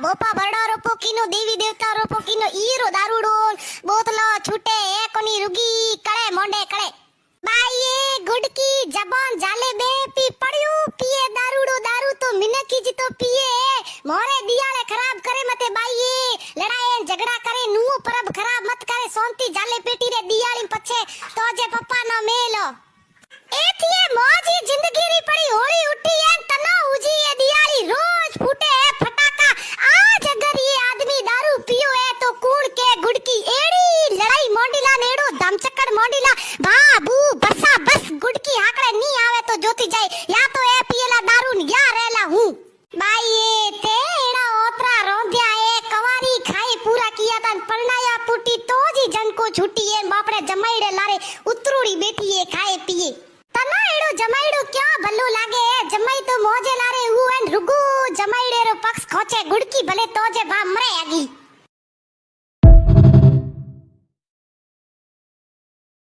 બોપા બરડારો પોકીનો દેવી દેવતારો પોકીનો ઈરો દારૂડો બોતલો છૂટે એ કોની રૂગી કળે મોંડે કળે બાઈએ ગુડકી જબાન જાલે બે પી પડ્યું પીએ દારૂડો દારૂ તો મિનકી જ તો પીએ મોરે દિયાળે ખરાબ કરે મતે બાઈએ લડાઈ ઝઘડા કરે નું પરબ ખરાબ મત કરે સોંતી જાલે પેટી રે દિયાળી પછે તો જે પપ્પા નો મેલો એથીએ મોજી જિંદગી રી પડી હોળી ઉઠી એ તનો ઉજી એ દિયાળી રોજ ફૂટે એ ફટાકા આજ અગર ये आदमी दारू पियो है तो कूड़ के गुड़की एड़ी लड़ाई मोंडीला नेड़ो धमचक्कड़ मोंडीला बाबू बसा बस गुड़की आकड़े नहीं आवे तो जोती जाए या तो ए पिएला दारू न या रेला हूं बाईए तेड़ा ओतरा रोंध्या ए कवारी खाए पूरा किया था परनाया पुटी तो जी जन को छुट्टी है बापड़े जमाईड़े लारे उतरूड़ी बैठी है खाए पिए तना एड़ो जमाईड़ो क्या भल्लो लागे जमाई तो मोजे लारे हु एन रुगु जमाईड़े रो पक्ष खोचे गुड़की भले तो जे बा मरे आगी